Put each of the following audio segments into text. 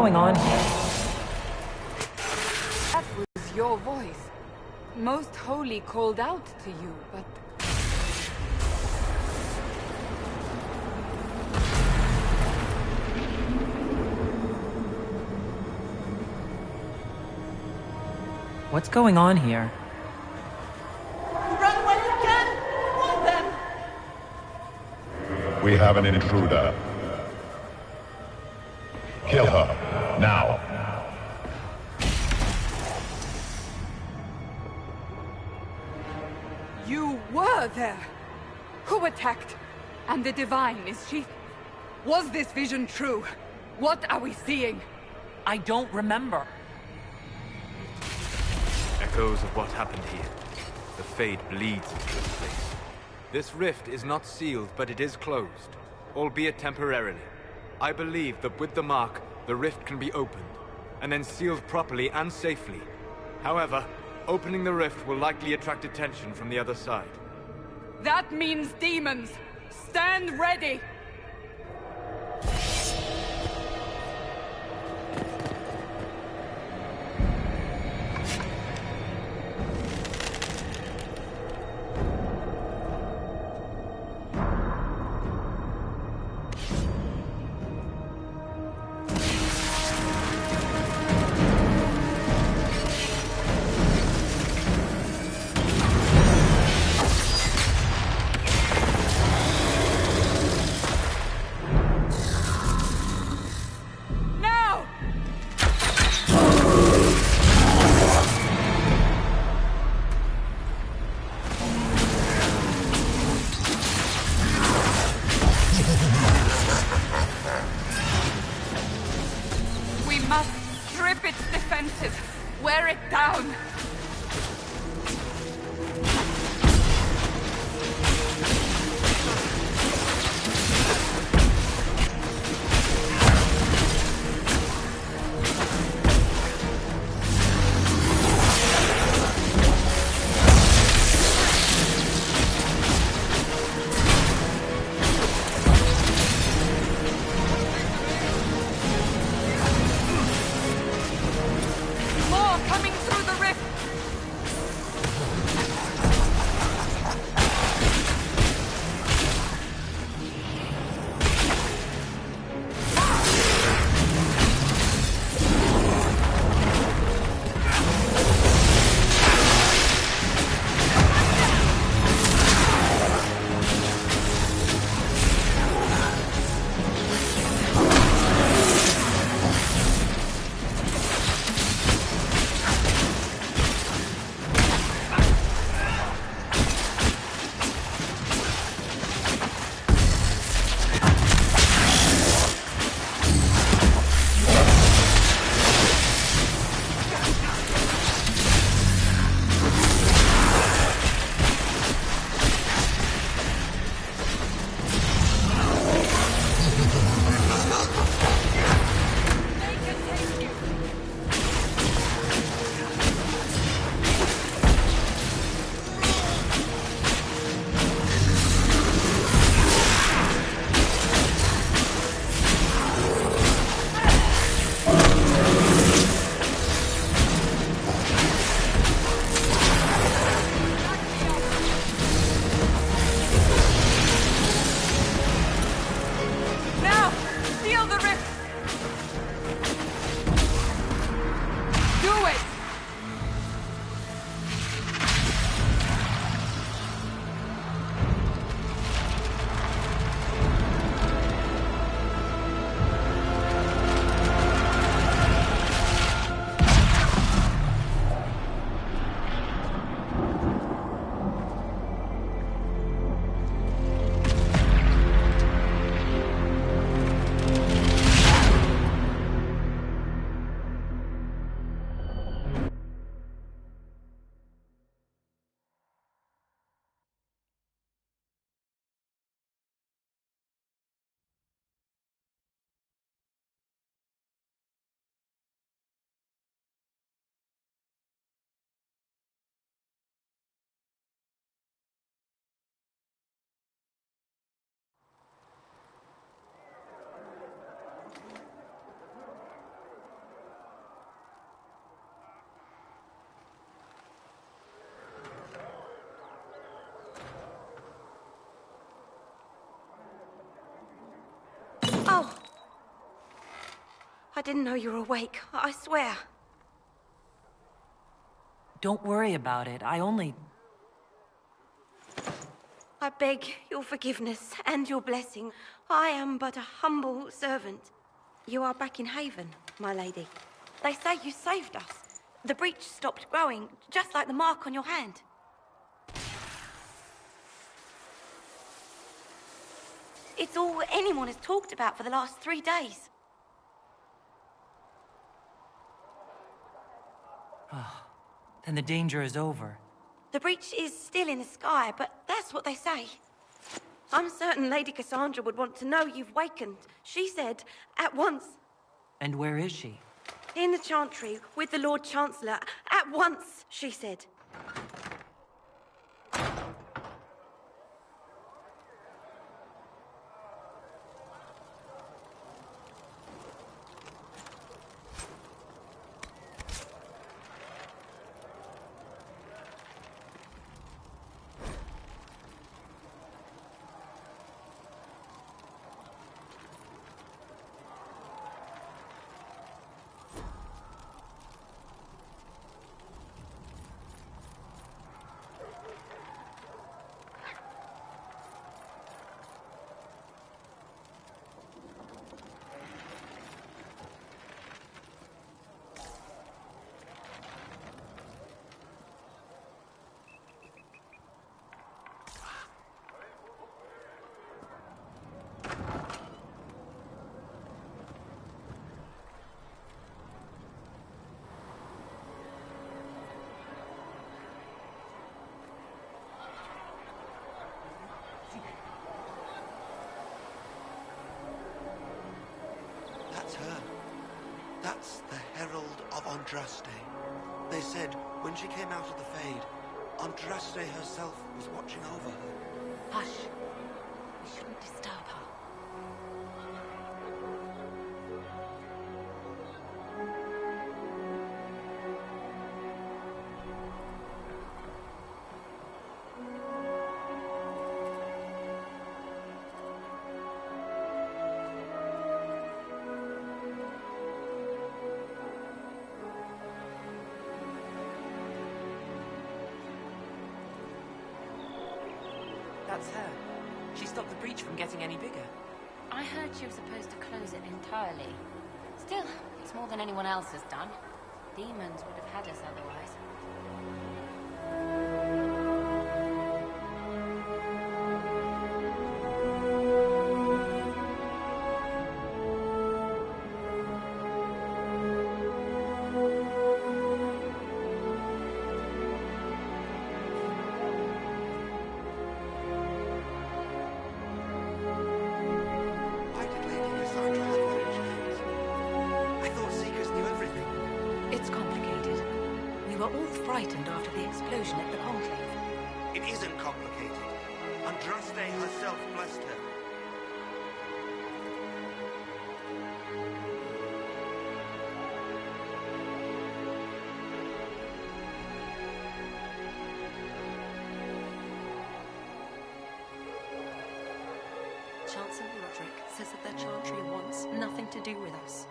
going on here? That was your voice. Most Holy called out to you, but... What's going on here? Run when you can! Hold them! We have an intruder. Kill her, now. You were there! Who attacked? And the Divine, is she... Was this vision true? What are we seeing? I don't remember. Echoes of what happened here. The Fade bleeds into this place. This rift is not sealed, but it is closed, albeit temporarily. I believe that with the mark, the rift can be opened, and then sealed properly and safely. However, opening the rift will likely attract attention from the other side. That means demons! Stand ready! I didn't know you were awake, I swear. Don't worry about it. I beg your forgiveness and your blessing. I am but a humble servant. You are back in Haven, my lady. They say you saved us. The breach stopped growing, just like the mark on your hand. It's all anyone has talked about for the last 3 days. Then the danger is over. The breach is still in the sky, but that's what they say. I'm certain Lady Cassandra would want to know you've wakened. She said, at once. And where is she? In the Chantry, with the Lord Chancellor. At once, she said. That's her. That's the Herald of Andraste. They said when she came out of the Fade, Andraste herself was watching over her. Hush. We shouldn't disturb her. That's her. She stopped the breach from getting any bigger. I heard she was supposed to close it entirely. Still, it's more than anyone else has done. Demons would have had us otherwise. Why did Lady Cassandra have her in chains? I thought Seekers knew everything. It's complicated. We were all frightened after the explosion at the Conclave. It isn't complicated. Andraste herself blessed her. Chancellor Roderick says that the Chantry wants nothing to do with us.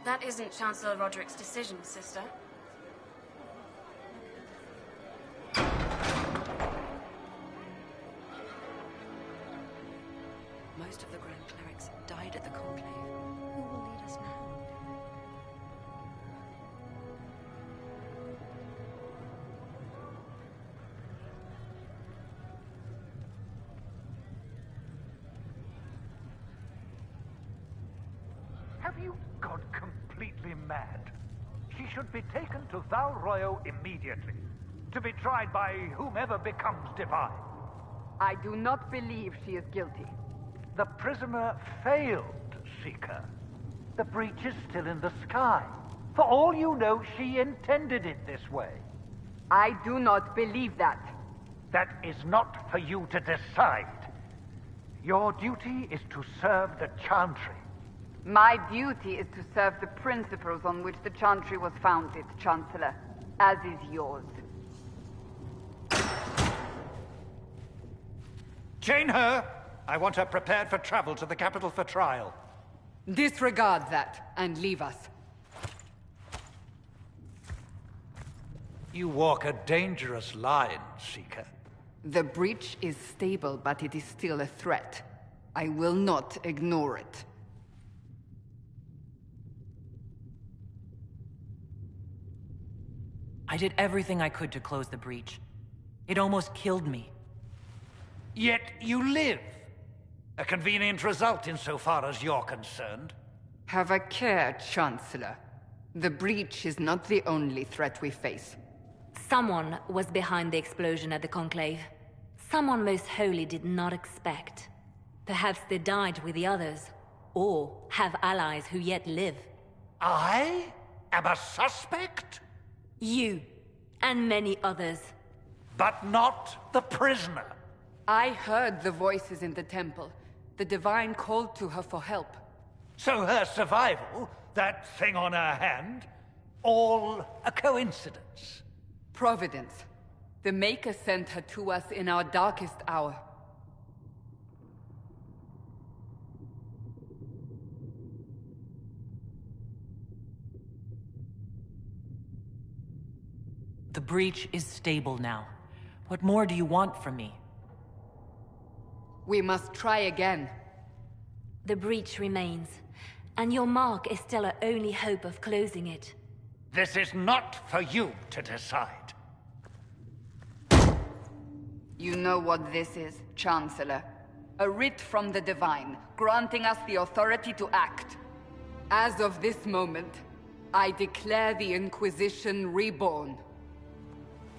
That isn't Chancellor Roderick's decision, sister. Most of the Grand Clerics died at the Conclave. Who will lead us now? Have you gone completely mad? She should be taken to Val Royo immediately, to be tried by whomever becomes divine. I do not believe she is guilty. The prisoner failed, Seeker. The breach is still in the sky. For all you know, she intended it this way. I do not believe that. That is not for you to decide. Your duty is to serve the Chantry. My duty is to serve the principles on which the Chantry was founded, Chancellor, as is yours. Chain her! I want her prepared for travel to the capital for trial. Disregard that and leave us. You walk a dangerous line, Seeker. The breach is stable, but it is still a threat. I will not ignore it. I did everything I could to close the breach. It almost killed me. Yet you live. A convenient result insofar as you're concerned. Have a care, Chancellor. The breach is not the only threat we face. Someone was behind the explosion at the Conclave. Someone Most Holy did not expect. Perhaps they died with the others, or have allies who yet live. I am a suspect? You, and many others. But not the prisoner. I heard the voices in the temple. The Divine called to her for help. So her survival, that thing on her hand, all a coincidence. Providence. The Maker sent her to us in our darkest hour. The breach is stable now. What more do you want from me? We must try again. The breach remains, and your mark is still our only hope of closing it. This is not for you to decide. You know what this is, Chancellor. A writ from the Divine, granting us the authority to act. As of this moment, I declare the Inquisition reborn.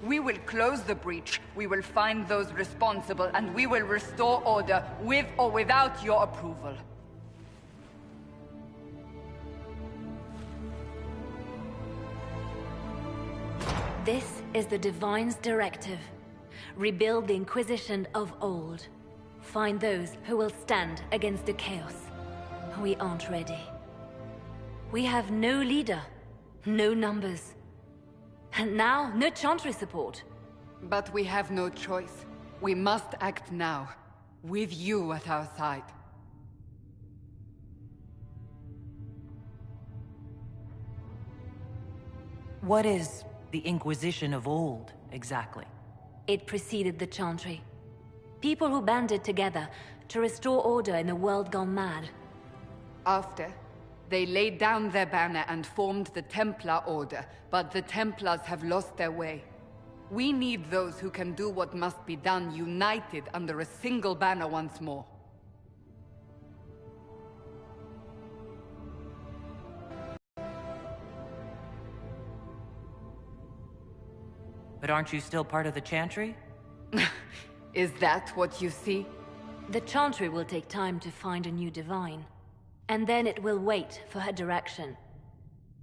We will close the breach, we will find those responsible, and we will restore order, with or without your approval. This is the Divine's directive. Rebuild the Inquisition of old. Find those who will stand against the chaos. We aren't ready. We have no leader, no numbers. And now, no Chantry support. But we have no choice. We must act now, with you at our side. What is the Inquisition of old, exactly? It preceded the Chantry. People who banded together to restore order in a world gone mad. After, they laid down their banner and formed the Templar Order, but the Templars have lost their way. We need those who can do what must be done, united under a single banner once more. But aren't you still part of the Chantry? Is that what you see? The Chantry will take time to find a new Divine. And then it will wait for her direction.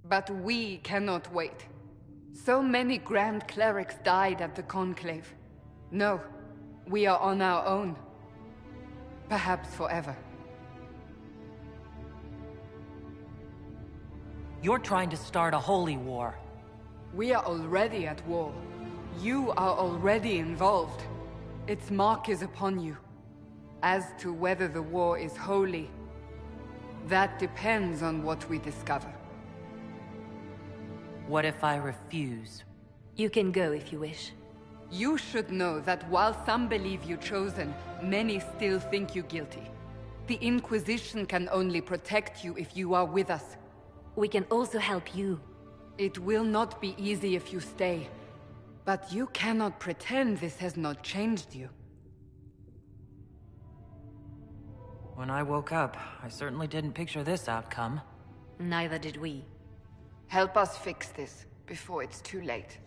But we cannot wait. So many Grand Clerics died at the Conclave. No, we are on our own. Perhaps forever. You're trying to start a holy war. We are already at war. You are already involved. Its mark is upon you. As to whether the war is holy, that depends on what we discover. What if I refuse? You can go if you wish. You should know that while some believe you chosen, many still think you guilty. The Inquisition can only protect you if you are with us. We can also help you. It will not be easy if you stay. But you cannot pretend this has not changed you. When I woke up, I certainly didn't picture this outcome. Neither did we. Help us fix this, before it's too late.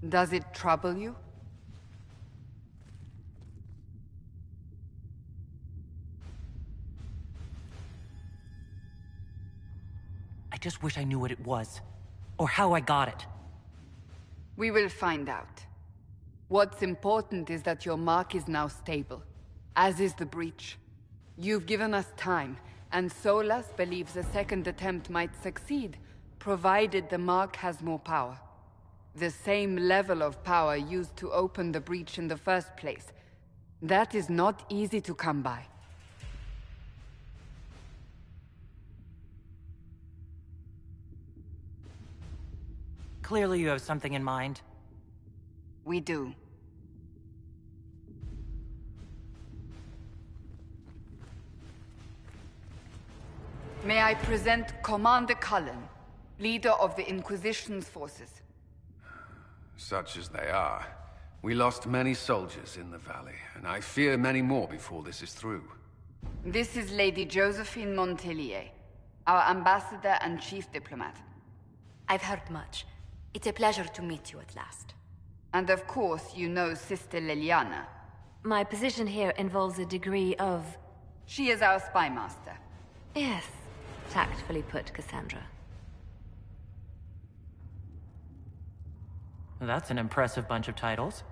Does it trouble you? I just wish I knew what it was. Or how I got it. We will find out. What's important is that your mark is now stable, as is the breach. You've given us time, and Solas believes a second attempt might succeed, provided the mark has more power. The same level of power used to open the breach in the first place. That is not easy to come by. Clearly you have something in mind. We do. May I present Commander Cullen, leader of the Inquisition's forces. Such as they are. We lost many soldiers in the valley, and I fear many more before this is through. This is Lady Josephine Montelier, our ambassador and chief diplomat. I've heard much. It's a pleasure to meet you at last. And of course, you know Sister Liliana. My position here involves a degree of... She is our spy master. Yes, tactfully put, Cassandra. That's an impressive bunch of titles.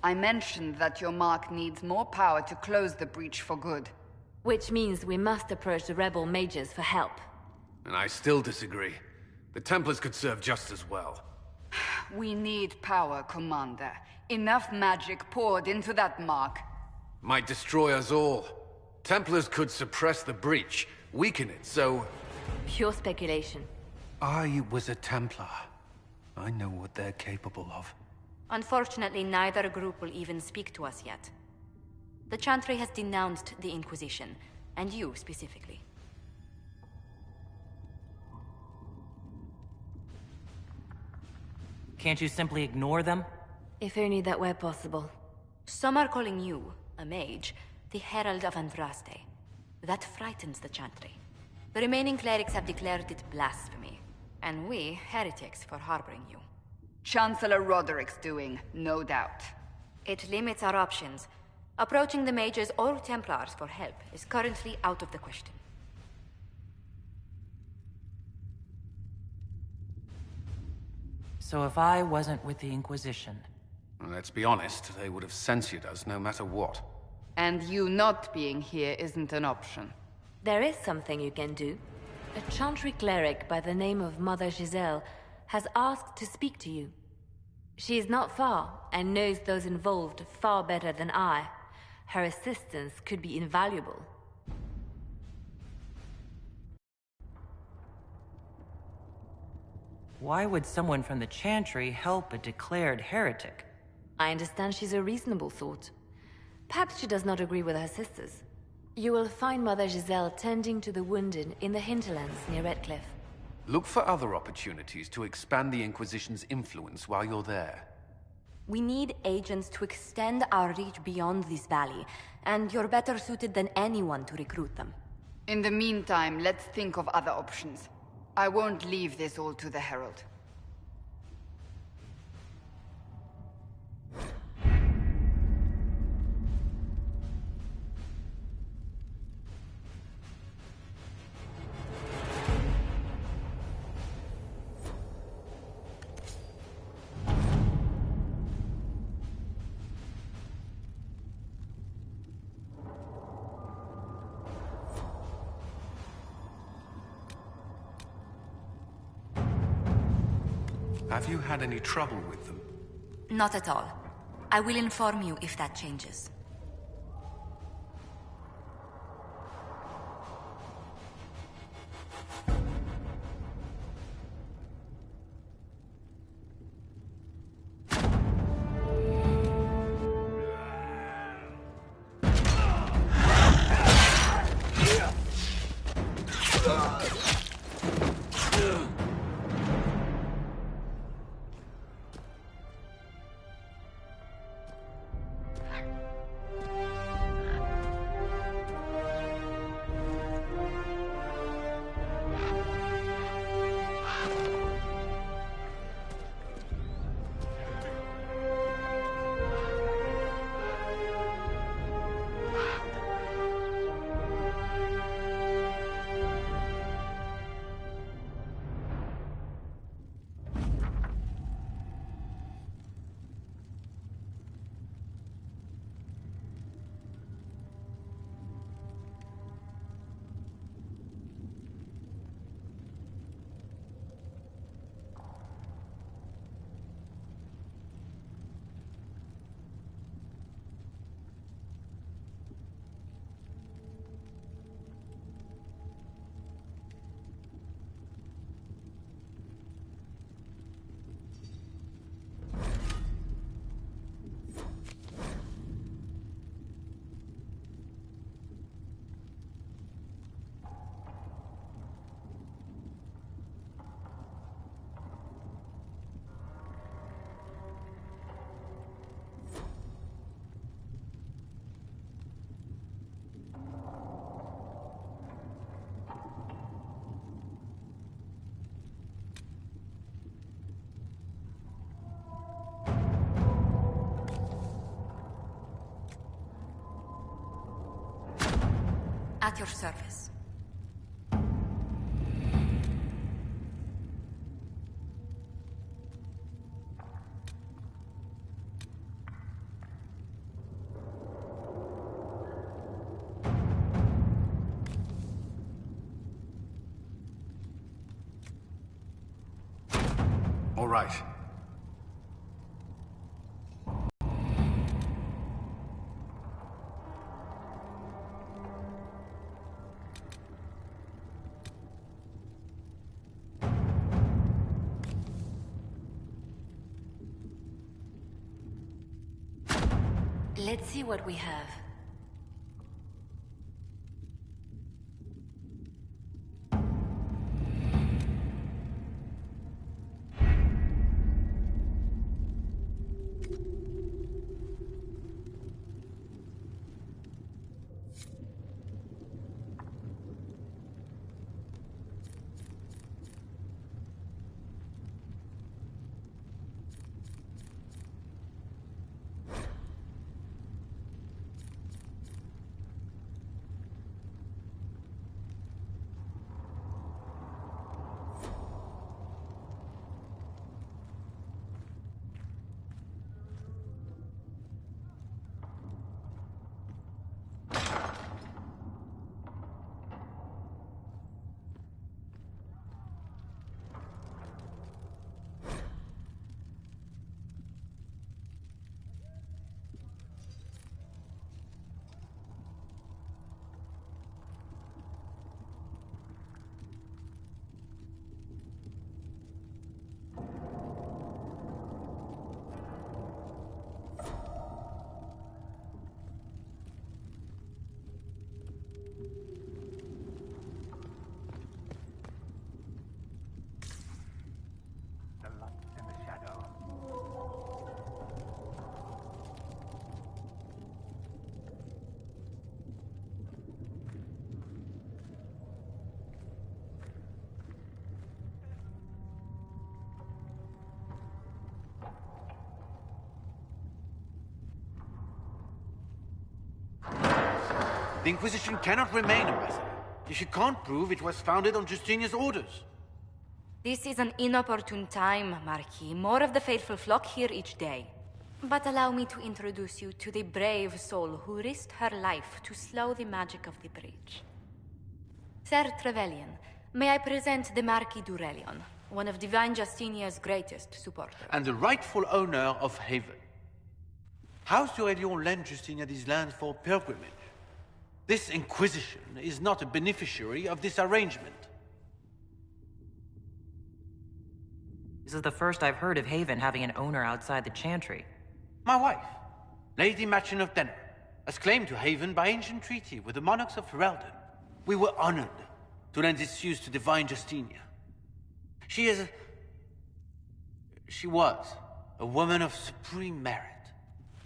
I mentioned that your mark needs more power to close the breach for good. Which means we must approach the rebel mages for help. And I still disagree. The Templars could serve just as well. We need power, Commander. Enough magic poured into that mark. Might destroy us all. Templars could suppress the breach, weaken it, so... Pure speculation. I was a Templar. I know what they're capable of. Unfortunately, neither group will even speak to us yet. The Chantry has denounced the Inquisition, and you specifically. Can't you simply ignore them? If only that were possible. Some are calling you, a mage, the Herald of Andraste. That frightens the Chantry. The remaining clerics have declared it blasphemy, and we, heretics, for harboring you. Chancellor Roderick's doing, no doubt. It limits our options. Approaching the mages or Templars for help is currently out of the question. So if I wasn't with the Inquisition... Well, let's be honest, they would have censored us no matter what. And you not being here isn't an option. There is something you can do. A Chantry cleric by the name of Mother Giselle has asked to speak to you. She is not far and knows those involved far better than I. Her assistance could be invaluable. Why would someone from the Chantry help a declared heretic? I understand she's a reasonable sort. Perhaps she does not agree with her sisters. You will find Mother Giselle tending to the wounded in the hinterlands near Redcliffe. Look for other opportunities to expand the Inquisition's influence while you're there. We need agents to extend our reach beyond this valley, and you're better suited than anyone to recruit them. In the meantime, let's think of other options. I won't leave this all to the Herald. Have you had any trouble with them? Not at all. I will inform you if that changes. At your service. All right. Let's see what we have. The Inquisition cannot remain, Ambassador, if you can't prove it was founded on Justinia's orders. This is an inopportune time, Marquis. More of the faithful flock here each day. But allow me to introduce you to the brave soul who risked her life to slow the magic of the breach. Sir Trevelyan, may I present the Marquis d'Aurelion, one of Divine Justinia's greatest supporters. And the rightful owner of Haven. House d'Aurelion lent Justinia these lands for pilgrimage. This Inquisition is not a beneficiary of this arrangement. This is the first I've heard of Haven having an owner outside the Chantry. My wife, Lady Machin of Denner, has claimed to Haven by ancient treaty with the monarchs of Ferelden. We were honored to lend its use to Divine Justinia. She was a woman of supreme merit.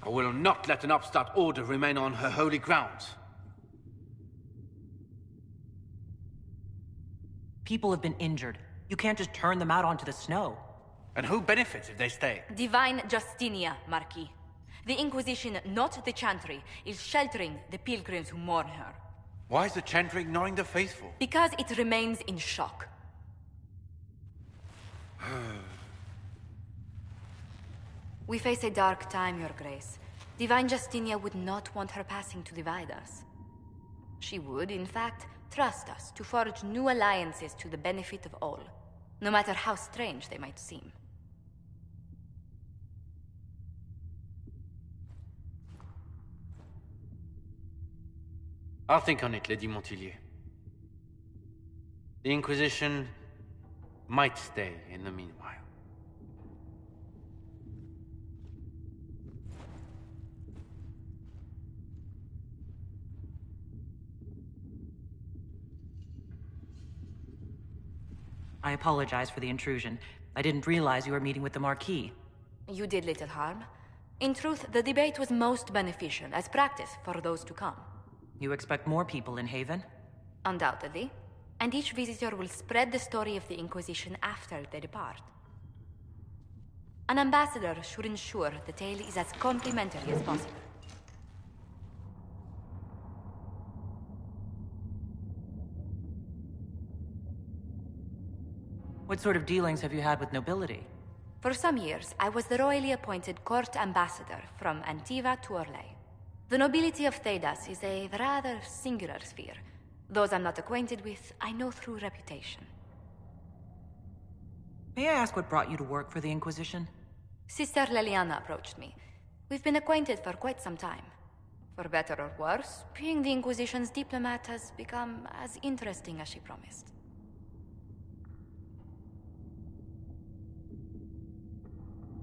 I will not let an upstart order remain on her holy grounds. People have been injured. You can't just turn them out onto the snow. And who benefits if they stay? Divine Justinia, Marquis. The Inquisition, not the Chantry, is sheltering the pilgrims who mourn her. Why is the Chantry ignoring the faithful? Because it remains in shock. We face a dark time, Your Grace. Divine Justinia would not want her passing to divide us. She would, in fact, trust us to forge new alliances to the benefit of all, no matter how strange they might seem. I'll think on it, Lady Montillier. The Inquisition might stay in the meanwhile. I apologize for the intrusion. I didn't realize you were meeting with the Marquis. You did little harm. In truth, the debate was most beneficial as practice for those to come. You expect more people in Haven? Undoubtedly. And each visitor will spread the story of the Inquisition after they depart. An ambassador should ensure the tale is as complimentary as possible. What sort of dealings have you had with nobility? For some years, I was the royally appointed court ambassador from Antiva to Orlais. The nobility of Thedas is a rather singular sphere. Those I'm not acquainted with, I know through reputation. May I ask what brought you to work for the Inquisition? Sister Leliana approached me. We've been acquainted for quite some time. For better or worse, being the Inquisition's diplomat has become as interesting as she promised.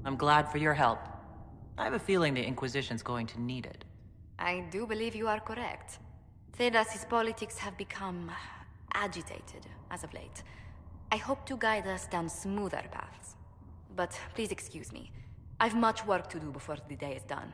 I'm glad for your help. I have a feeling the Inquisition's going to need it. I do believe you are correct. Thedas' politics have become agitated as of late. I hope to guide us down smoother paths. But please excuse me. I've much work to do before the day is done.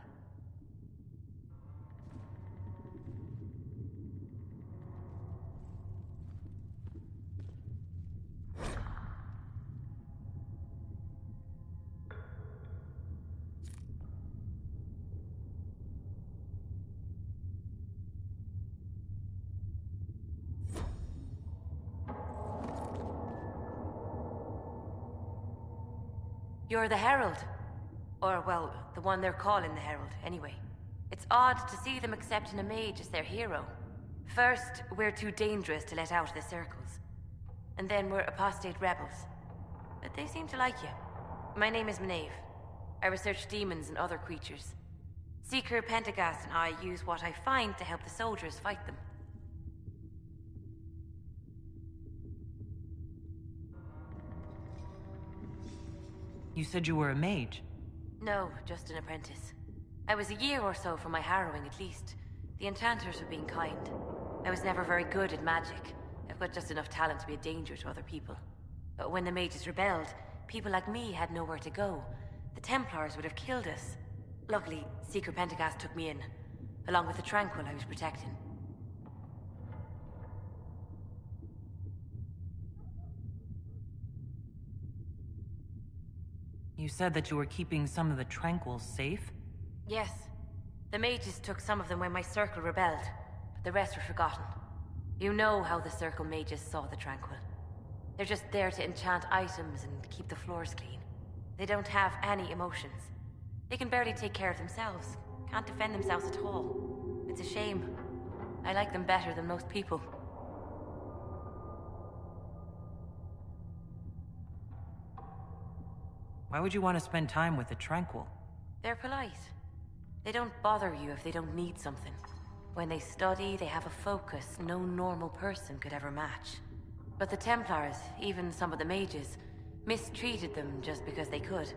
You're the Herald. Or, well, the one they're calling the Herald, anyway. It's odd to see them accepting a mage as their hero. First, we're too dangerous to let out of the circles. And then we're apostate rebels. But they seem to like you. My name is Maeve. I research demons and other creatures. Seeker Pentagast and I use what I find to help the soldiers fight them. You said you were a mage. No, just an apprentice. I was a year or so from my harrowing, at least. The enchanters were being kind. I was never very good at magic. I've got just enough talent to be a danger to other people. But when the mages rebelled, people like me had nowhere to go. The Templars would have killed us. Luckily, Seeker Pentagast took me in, along with the Tranquil I was protecting. You said that you were keeping some of the Tranquils safe? Yes. The mages took some of them when my circle rebelled. but the rest were forgotten. You know how the Circle mages saw the Tranquil. They're just there to enchant items and keep the floors clean. They don't have any emotions. They can barely take care of themselves. Can't defend themselves at all. It's a shame. I like them better than most people. Why would you want to spend time with the Tranquil? They're polite. They don't bother you if they don't need something. When they study, they have a focus no normal person could ever match. But the Templars, even some of the mages, mistreated them just because they could.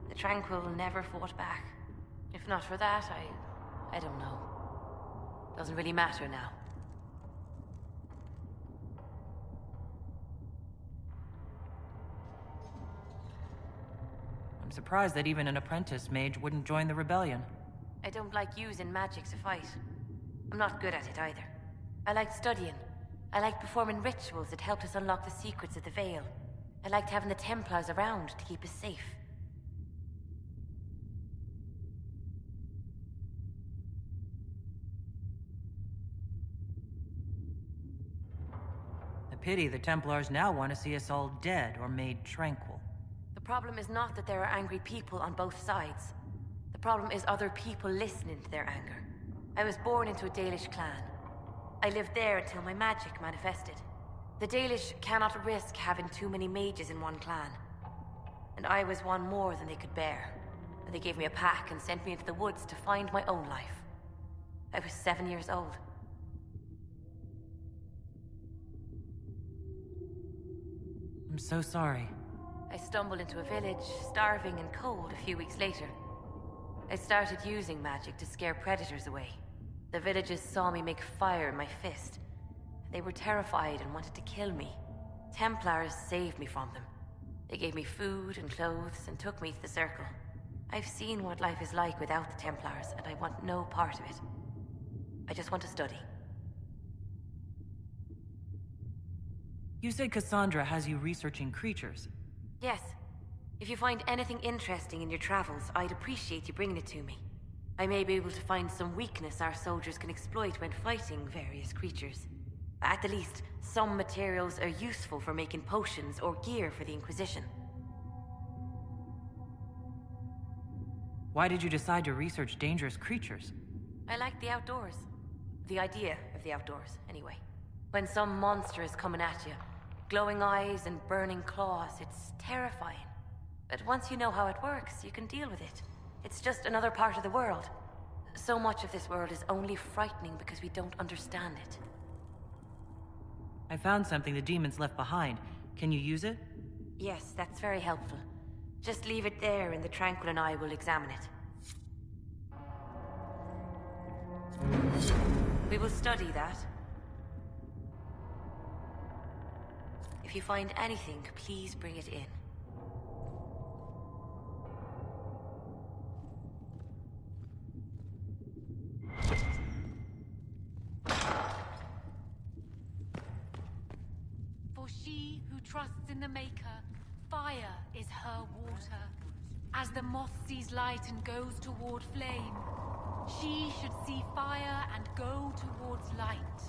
The Tranquil never fought back. If not for that, I don't know. Doesn't really matter now. I'm surprised that even an apprentice mage wouldn't join the rebellion. I don't like using magic to fight. I'm not good at it either. I liked studying. I liked performing rituals that helped us unlock the secrets of the Veil. I liked having the Templars around to keep us safe. A pity the Templars now want to see us all dead or made tranquil. The problem is not that there are angry people on both sides. The problem is other people listening to their anger. I was born into a Dalish clan. I lived there until my magic manifested. The Dalish cannot risk having too many mages in one clan. And I was one more than they could bear. They gave me a pack and sent me into the woods to find my own life. I was 7 years old. I'm so sorry. I stumbled into a village, starving and cold a few weeks later. I started using magic to scare predators away. The villagers saw me make fire in my fist. They were terrified and wanted to kill me. Templars saved me from them. They gave me food and clothes and took me to the Circle. I've seen what life is like without the Templars, and I want no part of it. I just want to study. You said Cassandra has you researching creatures. Yes. If you find anything interesting in your travels, I'd appreciate you bringing it to me. I may be able to find some weakness our soldiers can exploit when fighting various creatures. At the least, some materials are useful for making potions or gear for the Inquisition. Why did you decide to research dangerous creatures? I like the outdoors. The idea of the outdoors, anyway. When some monster is coming at you, glowing eyes and burning claws, it's terrifying. But once you know how it works, you can deal with it. It's just another part of the world. So much of this world is only frightening because we don't understand it. I found something the demons left behind. Can you use it? Yes, that's very helpful. Just leave it there and the Tranquil and I will examine it. We will study that. If you find anything, please bring it in. For she who trusts in the Maker, fire is her water. As the moth sees light and goes toward flame, she should see fire and go towards light.